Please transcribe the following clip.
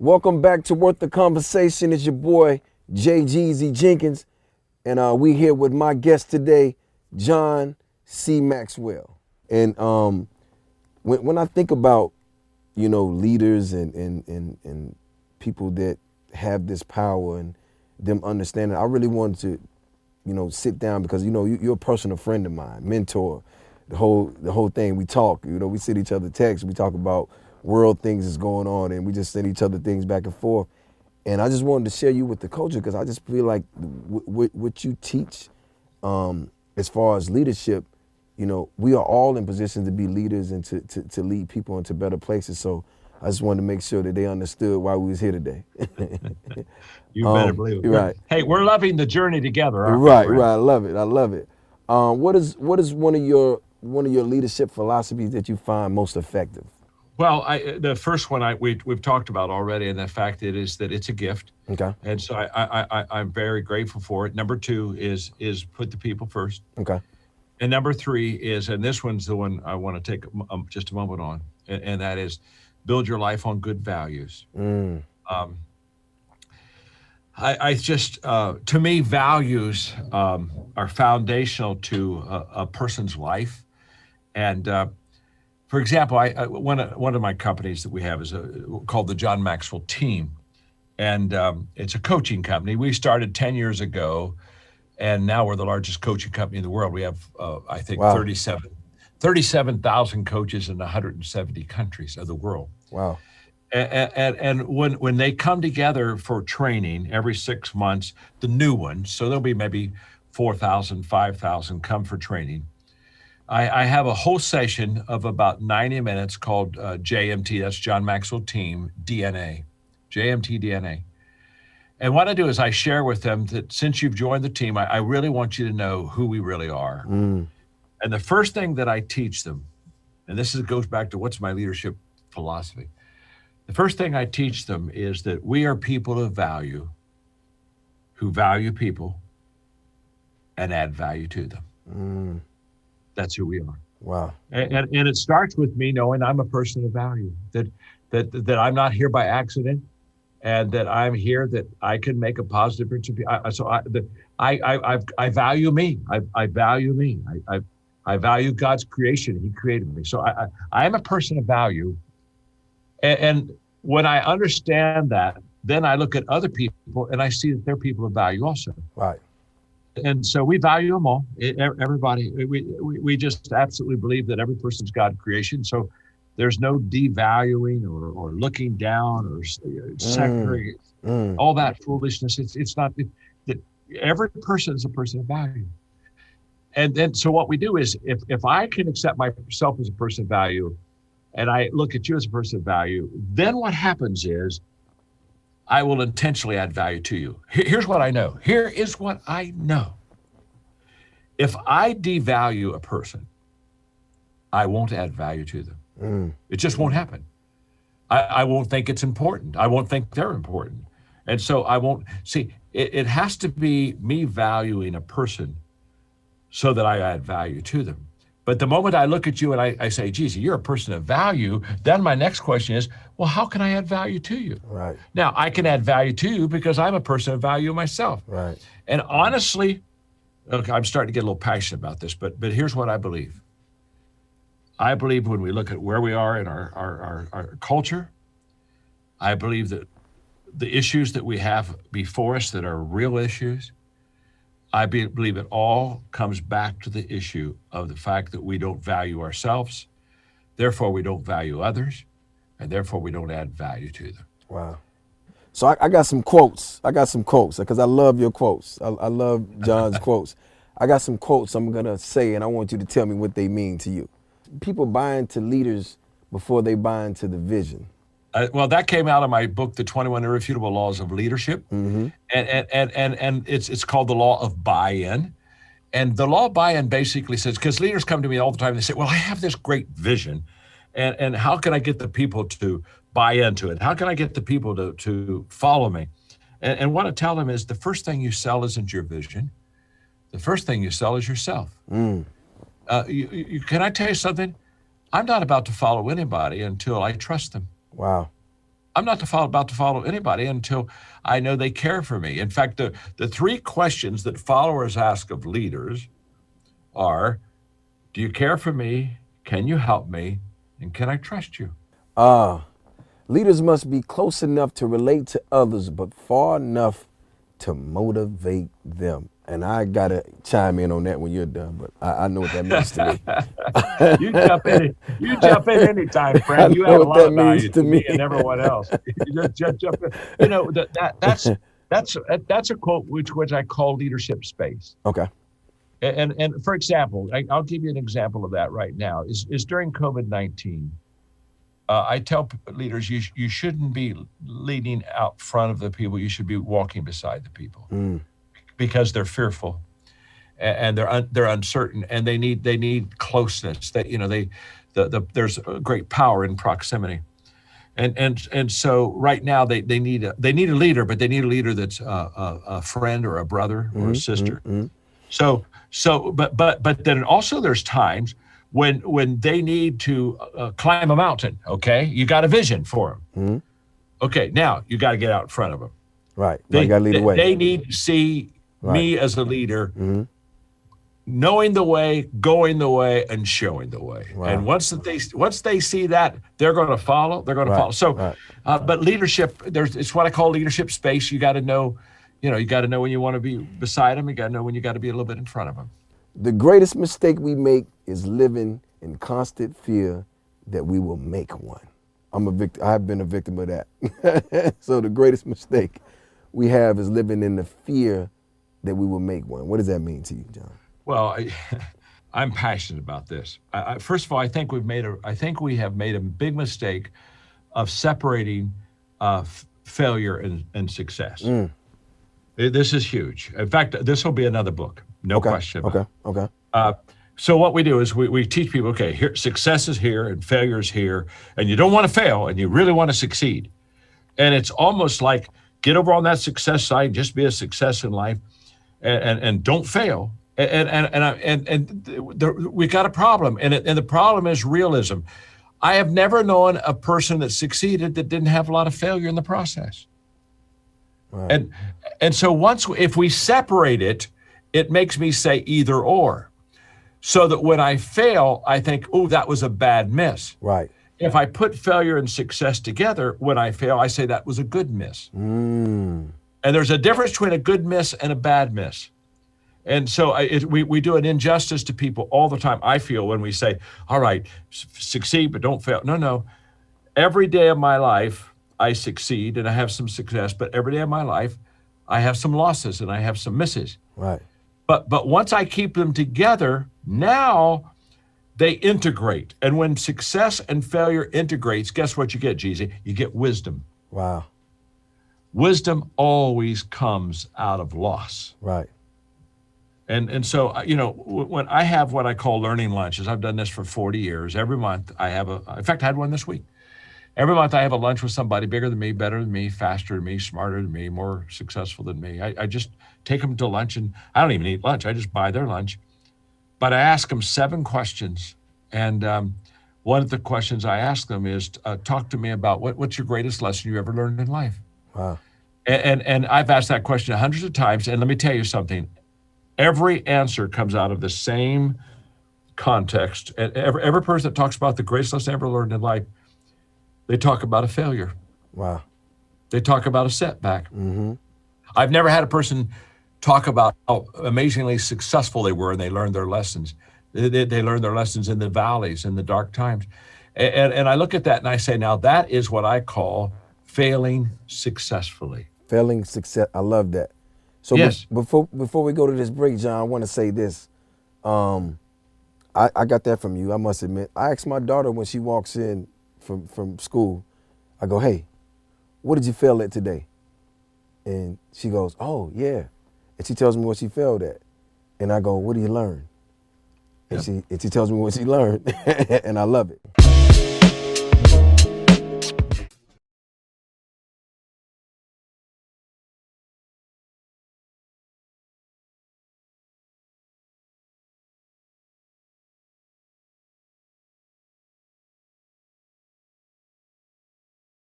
Welcome back to Worth the Conversation. It's your boy, Jeezy Jenkins, and we here with my guest today, John C. Maxwell. And when I think about, leaders and people that have this power and them understanding, I really wanted to, sit down because, you're a personal friend of mine, mentor, the whole thing. We talk, we send each other texts, we talk about world things that's going on, and we just send each other things back and forth. And I just wanted to share you with the culture because I just feel like what you teach as far as leadership, we are all in positions to be leaders and to lead people into better places. So I just wanted to make sure that they understood why we was here today. You better believe it. Right. Hey, we're loving the journey together, aren't Right, we? right. I love it. What is one of your leadership philosophies that you find most effective? Well, the first one we've talked about already, and the fact is that it's a gift. Okay. And so I'm very grateful for it. Number two is put the people first. Okay. And number three is, and this one's the one I want to take just a moment on, and that is build your life on good values. I just, to me, values are foundational to a person's life. And for example, one of my companies that we have is called the John Maxwell Team. And it's a coaching company. We started 10 years ago, and now we're the largest coaching company in the world. We have, I think, Wow. 37,000 coaches in 170 countries of the world. Wow. And when they come together for training every 6 months, the new ones, so there'll be maybe 4,000, 5,000 come for training. I have a whole session of about 90 minutes called JMT, that's John Maxwell Team DNA, JMT DNA. And what I do is I share with them that since you've joined the team, I really want you to know who we really are. And the first thing that I teach them, and goes back to what's my leadership philosophy. The first thing I teach them is that we are people of value who value people and add value to them. That's who we are. Wow. And it starts with me knowing I'm a person of value, that I'm not here by accident, and that I'm here that I can make a positive difference. So I value me. I value me. I value God's creation. He created me. So I am a person of value. And when I understand that, then I look at other people and I see that they're people of value also. Right. And so we value them all, everybody. We just absolutely believe that every person's God's creation. So there's no devaluing or looking down or sectary, all that foolishness. It's not that every person is a person of value. And then so what we do is if I can accept myself as a person of value, and I look at you as a person of value, then what happens is I will intentionally add value to you. Here's what I know. Here is what I know. If I devalue a person, I won't add value to them. It just won't happen. I won't think it's important. I won't think they're important. And so I won't, see, it has to be me valuing a person so that I add value to them. But the moment I look at you and I say, Jeezy, you're a person of value, then my next question is, well, how can I add value to you? Right. Now, I can add value to you because I'm a person of value myself. Right. And honestly, okay, I'm starting to get a little passionate about this, but here's what I believe. I believe when we look at where we are in our culture, I believe that the issues that we have before us that are real issues, I believe it all comes back to the issue of the fact that we don't value ourselves, therefore we don't value others, and therefore we don't add value to them. Wow. So I got some quotes. Because I love your quotes. I love John's quotes. I got some quotes I'm going to say, and I want you to tell me what they mean to you. People buy into leaders before they buy into the vision. Well, that came out of my book, The 21 Irrefutable Laws of Leadership. And it's called the law of buy-in. And the law of buy-in basically says, because leaders come to me all the time, they say, well, I have this great vision. And how can I get the people to buy into it? How can I get the people to follow me? And what I tell them is the first thing you sell isn't your vision. The first thing you sell is yourself. Can I tell you something? I'm not about to follow anybody until I trust them. Wow. I'm not about to follow anybody until I know they care for me. In fact, the three questions that followers ask of leaders are, do you care for me? Can you help me? And can I trust you? Leaders must be close enough to relate to others, but far enough to motivate them. And I gotta chime in on that when you're done, but I know what that means to me. You jump in anytime, I friend. You know add a what lot that of means value to to me. me and everyone else. You just jump in. You know, that's a quote which I call leadership space. Okay. And for example, I'll give you an example of that right now. Is during COVID-19, I tell leaders you shouldn't be leading out front of the people. You should be walking beside the people because they're fearful and they're uncertain and they need closeness. That there's a great power in proximity. And so right now they need a leader, but they need a leader that's a friend or a brother or a sister. But then also there's times when they need to climb a mountain. Okay, you got a vision for them. Okay, now you got to get out in front of them. Right. You got to lead the way. They need to see me as a leader, knowing the way, going the way, and showing the way. Wow. And once they see that, they're going to follow. They're going to follow. So, but leadership, it's what I call leadership space. You got to know, you got to know when you want to be beside them. You got to know when you got to be a little bit in front of them. The greatest mistake we make is living in constant fear that we will make one. I'm a victim. I've been a victim of that. So the greatest mistake we have is living in the fear that we will make one. What does that mean to you, John? Well, I'm passionate about this. First of all, I think we have made a big mistake of separating failure and success. This is huge. In fact, this will be another book, no question about it. Okay. So what we do is we teach people, okay, here, success is here and failure is here, and you don't want to fail and you really want to succeed. And it's almost like get over on that success side, just be a success in life, and don't fail. We got a problem, and the problem is realism. I have never known a person that succeeded that didn't have a lot of failure in the process. Right. And so if we separate it, it makes me say either or. So that when I fail, I think, oh, that was a bad miss. Right. If I put failure and success together, when I fail, I say that was a good miss. And there's a difference between a good miss and a bad miss. And so we do an injustice to people all the time, I feel, when we say, all right, succeed, but don't fail. No. Every day of my life, I succeed and I have some success, but every day of my life, I have some losses and I have some misses. Right. But once I keep them together, now they integrate. And when success and failure integrates, guess what you get, Jeezy? You get wisdom. Wow. Wisdom always comes out of loss. Right. And so, when I have what I call learning lunches, I've done this for 40 years. Every month I have in fact, I had one this week. Every month I have a lunch with somebody bigger than me, better than me, faster than me, smarter than me, more successful than me. I just take them to lunch, and I don't even eat lunch. I just buy their lunch. But I ask them 7 questions. And one of the questions I ask them is, talk to me about what's your greatest lesson you ever learned in life? Wow. And I've asked that question hundreds of times. And let me tell you something. Every answer comes out of the same context. And every person that talks about the greatest lesson I ever learned in life, they talk about a failure. Wow. They talk about a setback. Mm-hmm. I've never had a person talk about how amazingly successful they were and they learned their lessons. They learned their lessons in the valleys, in the dark times. And I look at that and I say, now that is what I call failing successfully. Failing success. I love that. So yes. Before we go to this break, John, I want to say this. I got that from you, I must admit. I asked my daughter when she walks in from school, I go, hey, what did you fail at today? And she goes, oh, yeah. And she tells me what she failed at. And I go, what do you learn? And she tells me what she learned. And I love it.